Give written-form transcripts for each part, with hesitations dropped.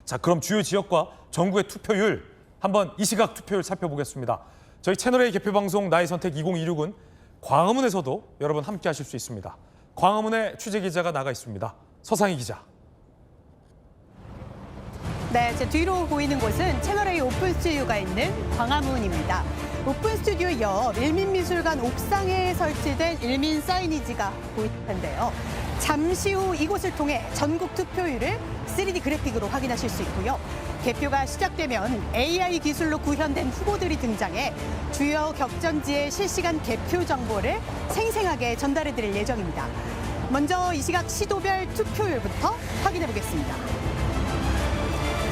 자, 그럼 주요 지역과 전국의 투표율 한번 이 시각 투표율 살펴보겠습니다. 저희 채널A 개표 방송 나의 선택 2026은 광화문에서도 여러분 함께 하실 수 있습니다. 광화문에 취재 기자가 나가 있습니다. 서상희 기자. 네, 제 뒤로 보이는 곳은 채널A 오픈 스튜디오가 있는 광화문입니다. 오픈 스튜디오 옆 일민미술관 옥상에 설치된 일민 사이니지가 보일 텐데요. 잠시 후 이곳을 통해 전국 투표율을 3D 그래픽으로 확인하실 수 있고요. 개표가 시작되면 AI 기술로 구현된 후보들이 등장해 주요 격전지의 실시간 개표 정보를 생생하게 전달해드릴 예정입니다. 먼저 이 시각 시도별 투표율부터 확인해 보겠습니다.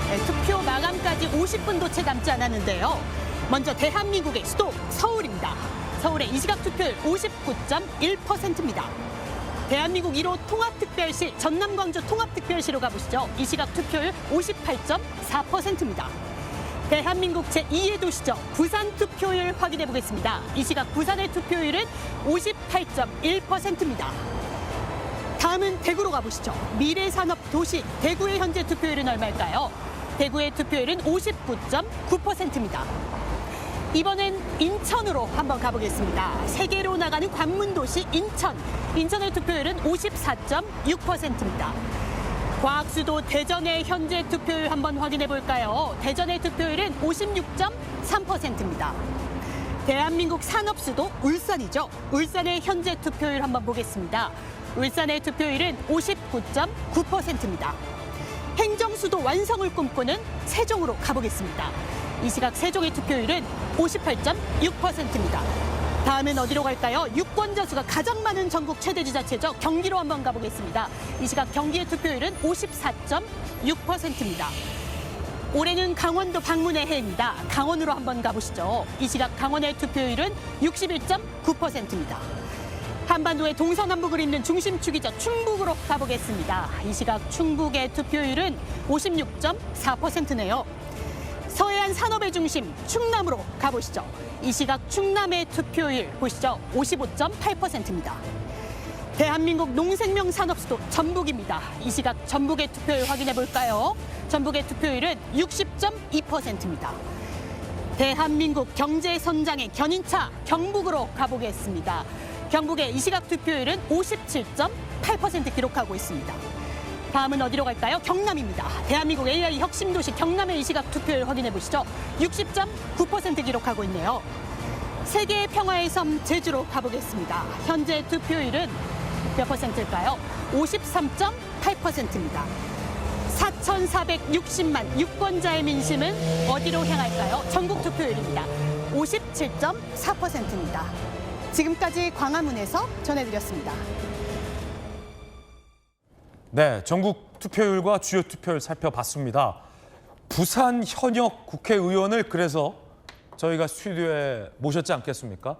네, 투표 마감까지 50분도 채 남지 않았는데요. 먼저 대한민국의 수도 서울입니다. 서울의 이 시각 투표율 59.1%입니다. 대한민국 1호 통합특별시 전남 광주 통합특별시로 가보시죠. 이 시각 투표율 58.4%입니다. 대한민국 제2의 도시죠. 부산 투표율 확인해 보겠습니다. 이 시각 부산의 투표율은 58.1%입니다. 다음은 대구로 가보시죠. 미래산업도시 대구의 현재 투표율은 얼마일까요? 대구의 투표율은 59.9%입니다. 이번엔 인천으로 한번 가보겠습니다. 세계로 나가는 관문도시 인천. 인천의 투표율은 54.6%입니다. 과학수도 대전의 현재 투표율 한번 확인해 볼까요? 대전의 투표율은 56.3%입니다. 대한민국 산업수도 울산이죠. 울산의 현재 투표율 한번 보겠습니다. 울산의 투표율은 59.9%입니다. 행정수도 완성을 꿈꾸는 세종으로 가보겠습니다. 이 시각 세종의 투표율은 58.6%입니다. 다음엔 어디로 갈까요? 유권자 수가 가장 많은 전국 최대 지자체죠. 경기로 한번 가보겠습니다. 이 시각 경기의 투표율은 54.6%입니다. 올해는 강원도 방문의 해입니다. 강원으로 한번 가보시죠. 이 시각 강원의 투표율은 61.9%입니다. 한반도의 동서남북을 잇는 중심축이죠. 충북으로 가보겠습니다. 이 시각 충북의 투표율은 56.4%네요. 서해안 산업의 중심 충남으로 가보시죠. 이 시각 충남의 투표율 보시죠. 55.8%입니다. 대한민국 농생명 산업수도 전북입니다. 이 시각 전북의 투표율 확인해 볼까요? 전북의 투표율은 60.2%입니다. 대한민국 경제선장의 견인차 경북으로 가보겠습니다. 경북의 이 시각 투표율은 57.8% 기록하고 있습니다. 다음은 어디로 갈까요? 경남입니다. 대한민국 AI 혁신도시 경남의 이 시각 투표율 확인해 보시죠. 60.9% 기록하고 있네요. 세계의 평화의 섬 제주로 가보겠습니다. 현재 투표율은 몇 퍼센트일까요? 53.8%입니다. 4,460만 유권자의 민심은 어디로 향할까요? 전국 투표율입니다. 57.4%입니다. 지금까지 광화문에서 전해드렸습니다. 네, 전국 투표율과 주요 투표율 살펴봤습니다. 부산 현역 국회의원을 그래서 저희가 스튜디오에 모셨지 않겠습니까?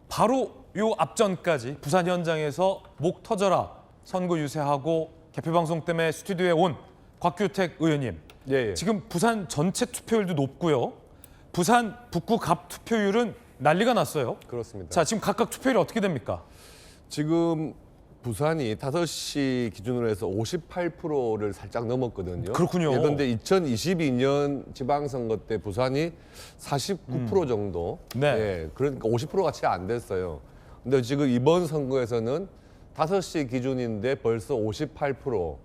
바로 요 앞전까지 부산 현장에서 목 터져라 선거 유세하고 개표방송 때문에 스튜디오에 온 곽규택 의원님. 예. 지금 부산 전체 투표율도 높고요. 부산 북구 갑 투표율은 난리가 났어요. 그렇습니다. 자, 지금 각각 투표율이 어떻게 됩니까? 지금 부산이 5시 기준으로 해서 58%를 살짝 넘었거든요. 그렇군요. 그런데 2022년 지방선거 때 부산이 49% 정도. 네. 예, 그러니까 50%가 채 안 됐어요. 근데 지금 이번 선거에서는 5시 기준인데 벌써 58%.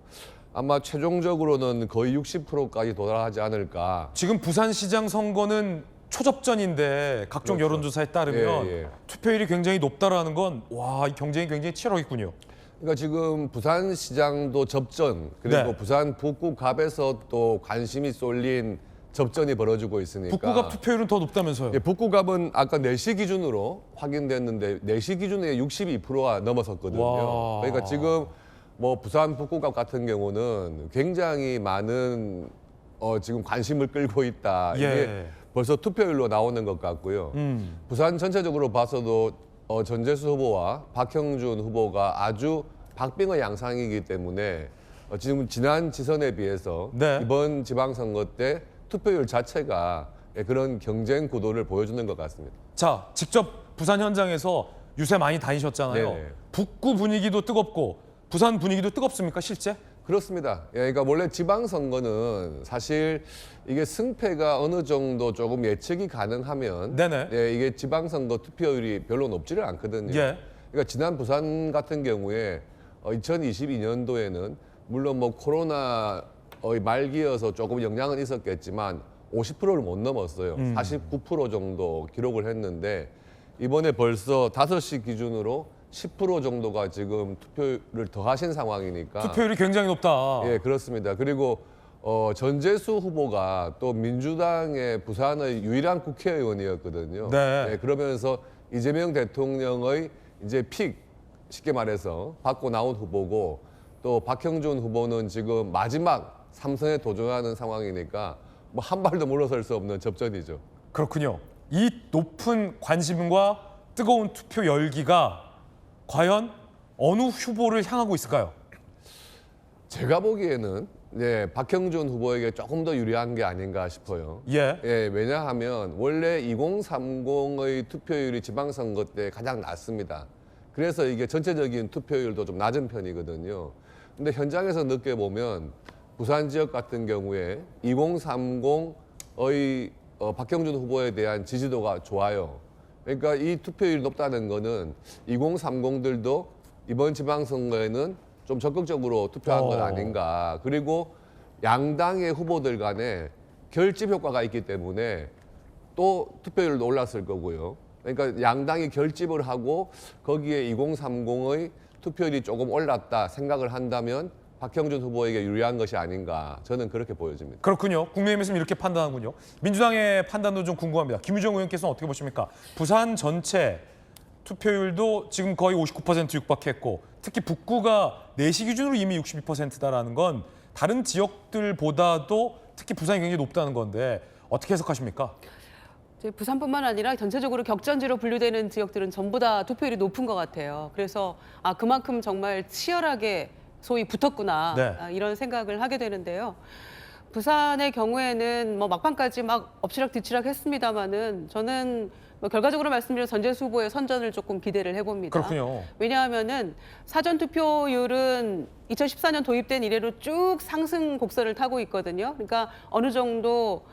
아마 최종적으로는 거의 60%까지 도달하지 않을까. 지금 부산시장 선거는 초접전인데 각종 그렇죠. 여론조사에 따르면 예. 투표율이 굉장히 높다라는 건 와, 이 경쟁이 굉장히 치열하겠군요. 그러니까 지금 부산시장도 접전, 그리고 네. 부산 북구갑에서 또 관심이 쏠린 접전이 벌어지고 있으니까. 북구갑 투표율은 더 높다면서요? 예, 북구갑은 아까 4시 기준으로 확인됐는데 4시 기준에 62%가 넘어섰거든요. 와. 그러니까 지금 뭐 부산 북구갑 같은 경우는 굉장히 많은 지금 관심을 끌고 있다. 이게 예. 벌써 투표율로 나오는 것 같고요. 부산 전체적으로 봐서도 전재수 후보와 박형준 후보가 아주 박빙의 양상이기 때문에 지금 지난 지선에 비해서 네. 이번 지방선거 때 투표율 자체가 그런 경쟁 구도를 보여주는 것 같습니다. 자, 직접 부산 현장에서 유세 많이 다니셨잖아요. 네네. 북구 분위기도 뜨겁고 부산 분위기도 뜨겁습니까, 실제? 그렇습니다. 예, 그러니까 원래 지방선거는 사실 이게 승패가 어느 정도 조금 예측이 가능하면 네네. 예, 이게 지방선거 투표율이 별로 높지를 않거든요. 예. 그러니까 지난 부산 같은 경우에 2022년도에는 물론 뭐 코로나의 말기여서 조금 영향은 있었겠지만 50%를 못 넘었어요. 49% 정도 기록을 했는데 이번에 벌써 5시 기준으로 10% 정도가 지금 투표율을 더 하신 상황이니까 투표율이 굉장히 높다. 예, 그렇습니다. 그리고 전재수 후보가 또 민주당의 부산의 유일한 국회의원이었거든요. 네. 예, 그러면서 이재명 대통령의 이제 픽 쉽게 말해서 받고 나온 후보고 또 박형준 후보는 지금 마지막 3선에 도전하는 상황이니까 뭐 한 발도 물러설 수 없는 접전이죠. 그렇군요. 이 높은 관심과 뜨거운 투표 열기가 과연 어느 후보를 향하고 있을까요? 제가 보기에는 박형준 후보에게 조금 더 유리한 게 아닌가 싶어요. 예. 예, 왜냐하면 원래 2030의 투표율이 지방선거 때 가장 낮습니다. 그래서 이게 전체적인 투표율도 좀 낮은 편이거든요. 근데 현장에서 느껴보면 부산 지역 같은 경우에 2030의 박형준 후보에 대한 지지도가 좋아요. 그러니까 이 투표율이 높다는 거는 2030들도 이번 지방선거에는 좀 적극적으로 투표한 건 아닌가. 그리고 양당의 후보들 간에 결집 효과가 있기 때문에 또 투표율도 올랐을 거고요. 그러니까 양당이 결집을 하고 거기에 2030의 투표율이 조금 올랐다 생각을 한다면 박형준 후보에게 유리한 것이 아닌가. 저는 그렇게 보여집니다. 그렇군요. 국민의힘에서는 이렇게 판단하군요. 민주당의 판단도 좀 궁금합니다. 김유정 의원께서는 어떻게 보십니까? 부산 전체 투표율도 지금 거의 59% 육박했고 특히 북구가 4시 기준으로 이미 62%다라는 건 다른 지역들보다도 특히 부산이 굉장히 높다는 건데 어떻게 해석하십니까? 부산뿐만 아니라 전체적으로 격전지로 분류되는 지역들은 전부 다 투표율이 높은 것 같아요. 그래서 그만큼 정말 치열하게 소위 붙었구나 네. 이런 생각을 하게 되는데요. 부산의 경우에는 뭐 막판까지 막 엎치락뒤치락 했습니다마는 저는 뭐 결과적으로 말씀드려 전재수 후보의 선전을 조금 기대를 해봅니다. 그렇군요. 왜냐하면은 사전 투표율은 2014년 도입된 이래로 쭉 상승 곡선을 타고 있거든요. 그러니까 어느 정도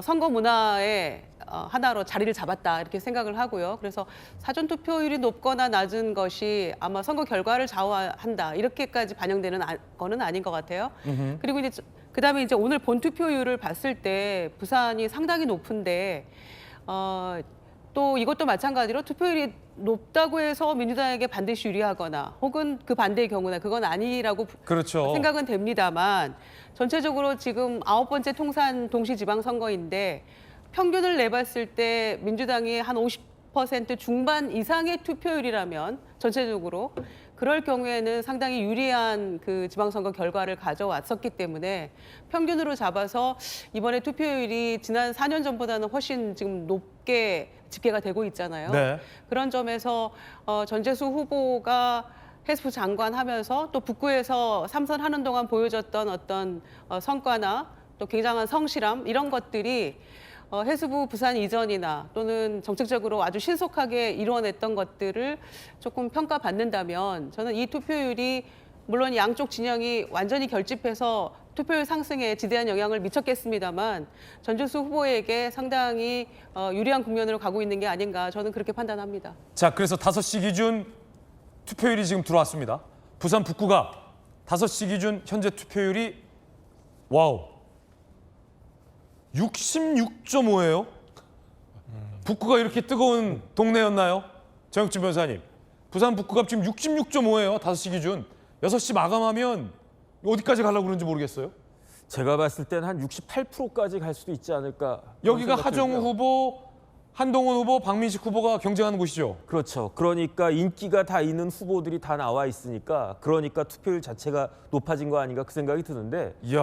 선거 문화의 하나로 자리를 잡았다 이렇게 생각을 하고요. 그래서 사전 투표율이 높거나 낮은 것이 아마 선거 결과를 좌우한다 이렇게까지 반영되는 거는 아닌 것 같아요. 그리고 이제 그다음에 이제 오늘 본 투표율을 봤을 때 부산이 상당히 높은데 또 이것도 마찬가지로 투표율이 높다고 해서 민주당에게 반드시 유리하거나 혹은 그 반대의 경우나 그건 아니라고 그렇죠. 생각은 됩니다만 전체적으로 지금 9번째 통산 동시지방선거인데 평균을 내봤을 때 민주당이 한 50% 중반 이상의 투표율이라면 전체적으로 그럴 경우에는 상당히 유리한 그 지방선거 결과를 가져왔었기 때문에 평균으로 잡아서 이번에 투표율이 지난 4년 전보다는 훨씬 지금 높게 집계가 되고 있잖아요. 네. 그런 점에서 전재수 후보가 해수부 장관 하면서 또 북구에서 3선 하는 동안 보여줬던 어떤 성과나 또 굉장한 성실함 이런 것들이 해수부 부산 이전이나 또는 정책적으로 아주 신속하게 이루어냈던 것들을 조금 평가받는다면 저는 이 투표율이 물론 양쪽 진영이 완전히 결집해서 투표율 상승에 지대한 영향을 미쳤겠습니다만 전재수 후보에게 상당히 유리한 국면으로 가고 있는 게 아닌가 저는 그렇게 판단합니다. 자, 그래서 5시 기준 투표율이 지금 들어왔습니다. 부산 북구가 5시 기준 현재 투표율이 와우 66.5예요. 북구가 이렇게 뜨거운 동네였나요? 정혁진 변호사님. 부산 북구가 지금 66.5예요. 5시 기준. 6시 마감하면 어디까지 가려고 그러는지 모르겠어요. 제가 봤을 때는 한 68%까지 갈 수도 있지 않을까. 여기가 그런 생각이 하정우 들고요. 후보, 한동훈 후보, 박민식 후보가 경쟁하는 곳이죠. 그렇죠. 그러니까 인기가 다 있는 후보들이 다 나와 있으니까 그러니까 투표율 자체가 높아진 거 아닌가 그 생각이 드는데 이야.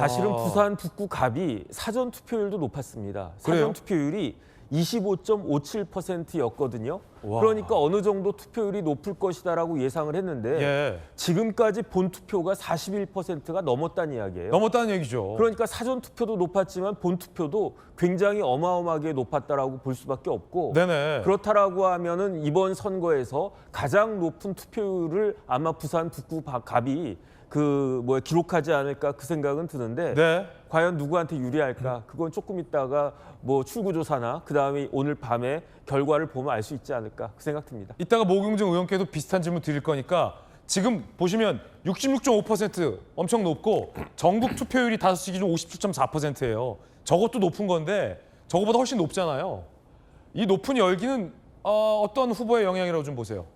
사실은 부산 북구 갑이 사전 투표율도 높았습니다. 그래요? 사전 투표율이 25.57%였거든요. 와. 그러니까 어느 정도 투표율이 높을 것이다라고 예상을 했는데 예. 지금까지 본 투표가 41%가 넘었다는 이야기예요. 넘었다는 얘기죠. 그러니까 사전 투표도 높았지만 본 투표도 굉장히 어마어마하게 높았다라고 볼 수밖에 없고 네네. 그렇다라고 하면은 이번 선거에서 가장 높은 투표율을 아마 부산 북구 갑이 기록하지 않을까 그 생각은 드는데 네. 과연 누구한테 유리할까? 그건 조금 있다가 출구조사나 그다음에 오늘 밤에 결과를 보면 알 수 있지 않을까 그 생각 듭니다. 이따가 모경정 의원께도 비슷한 질문 드릴 거니까 지금 보시면 66.5% 엄청 높고 전국 투표율이 5시 기준 57.4%예요. 저것도 높은 건데 저거보다 훨씬 높잖아요. 이 높은 열기는 어떤 후보의 영향이라고 좀 보세요.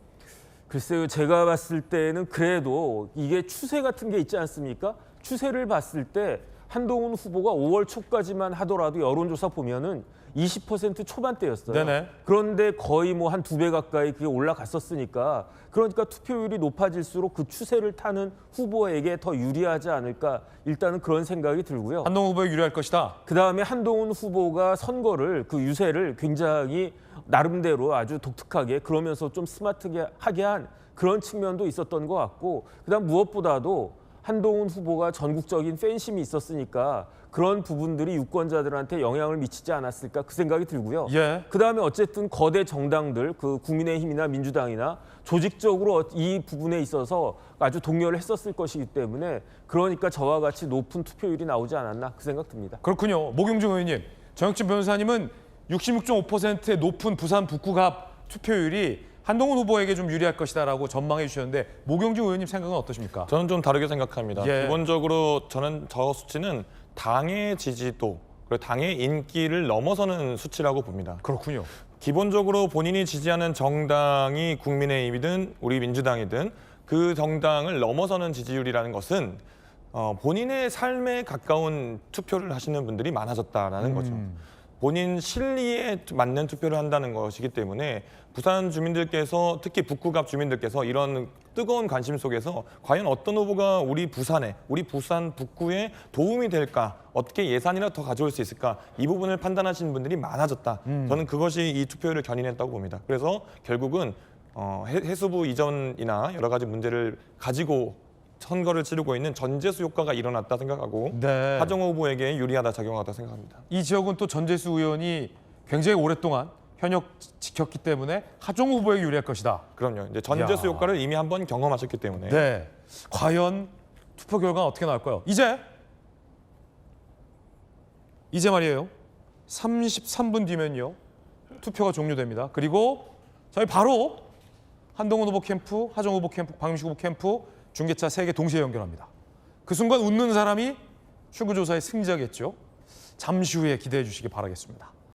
글쎄요, 제가 봤을 때는 그래도 이게 추세 같은 게 있지 않습니까? 추세를 봤을 때 한동훈 후보가 5월 초까지만 하더라도 여론조사 보면은 20% 초반대였어요. 네네. 그런데 거의 한 2배 가까이 그게 올라갔었으니까 그러니까 투표율이 높아질수록 그 추세를 타는 후보에게 더 유리하지 않을까 일단은 그런 생각이 들고요. 한동훈 후보에 유리할 것이다. 그다음에 한동훈 후보가 선거를 그 유세를 굉장히 나름대로 아주 독특하게 그러면서 좀 스마트하게 한 그런 측면도 있었던 것 같고 그다음 무엇보다도 한동훈 후보가 전국적인 팬심이 있었으니까 그런 부분들이 유권자들한테 영향을 미치지 않았을까 그 생각이 들고요. 예. 그다음에 어쨌든 거대 정당들 그 국민의힘이나 민주당이나 조직적으로 이 부분에 있어서 아주 동요를 했었을 것이기 때문에 그러니까 저와 같이 높은 투표율이 나오지 않았나 그 생각 듭니다. 그렇군요. 모경정 의원님, 정혁진 변호사님은 66.5%의 높은 부산 북구갑 투표율이 한동훈 후보에게 좀 유리할 것이다라고 전망해 주셨는데 모경정 의원님 생각은 어떠십니까? 저는 좀 다르게 생각합니다. 예. 기본적으로 저는 저 수치는 당의 지지도 그리고 당의 인기를 넘어서는 수치라고 봅니다. 그렇군요. 기본적으로 본인이 지지하는 정당이 국민의힘이든 우리 민주당이든 그 정당을 넘어서는 지지율이라는 것은 본인의 삶에 가까운 투표를 하시는 분들이 많아졌다라는 거죠. 본인 실리에 맞는 투표를 한다는 것이기 때문에 부산 주민들께서 특히 북구갑 주민들께서 이런 뜨거운 관심 속에서 과연 어떤 후보가 우리 부산 북구에 도움이 될까? 어떻게 예산이라도 더 가져올 수 있을까? 이 부분을 판단하시는 분들이 많아졌다. 저는 그것이 이 투표율을 견인했다고 봅니다. 그래서 결국은 해수부 이전이나 여러 가지 문제를 가지고 선거를 치르고 있는 전재수 효과가 일어났다 생각하고 네. 하정우 후보에게 유리하다 작용하다 생각합니다. 이 지역은 또 전재수 의원이 굉장히 오랫동안 현역 지켰기 때문에 하정우 후보에게 유리할 것이다. 그럼요. 이제 전재수 이야. 효과를 이미 한번 경험하셨기 때문에 네. 과연 투표 결과는 어떻게 나올까요? 이제 말이에요. 33분 뒤면요. 투표가 종료됩니다. 그리고 저희 바로 한동훈 후보 캠프, 하정우 후보 캠프, 박용식 후보 캠프 중계차 3개 동시에 연결합니다. 그 순간 웃는 사람이 출구조사의 승자겠죠. 잠시 후에 기대해 주시기 바라겠습니다.